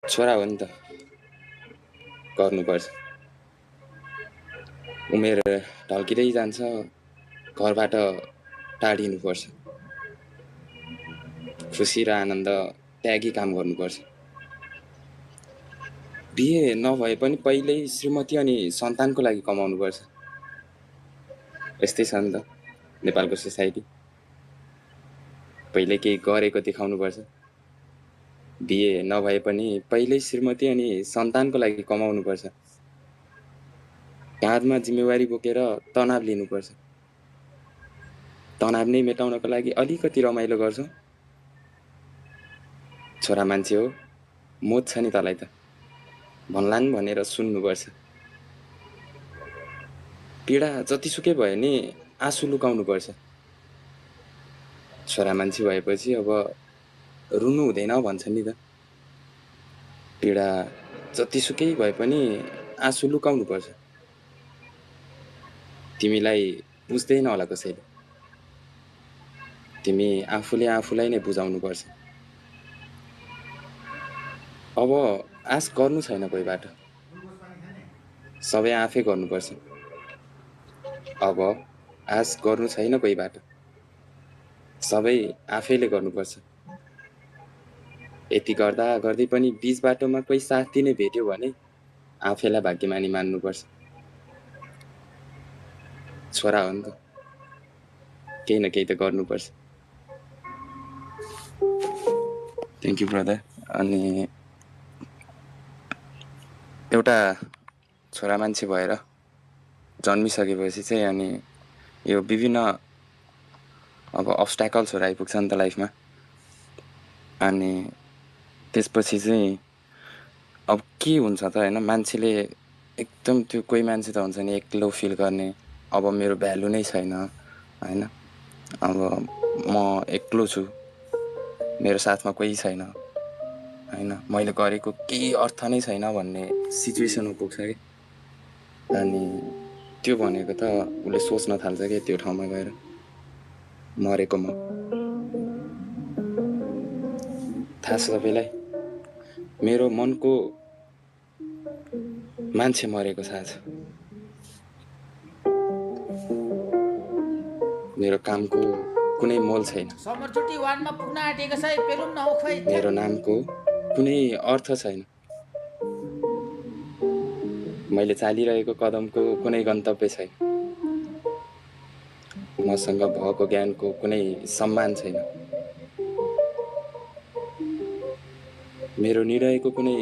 छोरा हो नि त, गर्नुपर्छ। उमेर ढल्किँदै जान्छ, घरबाट टाढिनुपर्छ। खुसी र आनन्द त्यागी काम गर्नुपर्छ। बिहे नभए पनि पहिल्यै श्रीमती अनि सन्तानको लागि कमाउनुपर्छ। यस्तै छ नि त नेपालको सोसाइटी। पहिले केही गरेको देखाउनुपर्छ। बिहे नभए पनि पहिल्यै श्रीमती अनि सन्तानको लागि कमाउनुपर्छ। काँधमा जिम्मेवारी बोकेर तनाव लिनुपर्छ। तनाव नै मेटाउनको लागि अलिकति रमाइलो गर्छौँ। छोरा मान्छे हो, मोच छ नि तँलाई त, भन्लान् भनेर सुन्नुपर्छ। पीडा जतिसुकै भयो नि आँसु लुकाउनुपर्छ। छोरा मान्छे भएपछि अब रुनु हुँदैन भन्छ नि त। पीडा जतिसुकै भए पनि आँसु लुकाउनुपर्छ। तिमीलाई बुझ्दैन होला कसैले, तिमी आफूले आफूलाई नै बुझाउनुपर्छ। अब आश गर्नु छैन कोहीबाट, सबै आफै गर्नुपर्छ। अब आश गर्नु छैन कोहीबाट, सबै आफैले गर्नुपर्छ। यति गर्दा गर्दै पनि बीच बाटोमा कोही साथ दिने भेट्यो भने आफैलाई भाग्यमानी मान्नुपर्छ। छोरा हो नि त, केही न केही त गर्नुपर्छ। Thank you brother. अनि एउटा छोरा मान्छे भएर जन्मिसकेपछि चाहिँ अनि यो विभिन्न अब अब्स्ट्याकल्सहरू आइपुग्छ नि त लाइफमा। अनि त्यसपछि चाहिँ अब के हुन्छ त होइन, मान्छेले एकदम त्यो कोही मान्छे त हुन्छ नि एक्लो फिल गर्ने, अब मेरो भ्यालु नै छैन होइन, अब म एक्लो छु, मेरो साथमा कोही छैन होइन, मैले गरेको केही अर्थ नै छैन भन्ने सिचुएसनमा पुग्छ कि। अनि त्यो भनेको त उसले सोच्न थाल्छ कि त्यो ठाउँमा गएर मरेको म। थाहा छ सबैलाई मेरो मनको मान्छे मरेको छ आज। मेरो कामको कुनै मोल छैन, समरचुटी 1 मा पुग्न आँटेको छ, पेलुम न हो खोइ। मेरो नामको कुनै अर्थ छैन, मैले चालिरहेको कदमको कुनै गन्तव्य छैन, मसँग भएको ज्ञानको कुनै सम्मान छैन, मेरो निर्णयको कुनै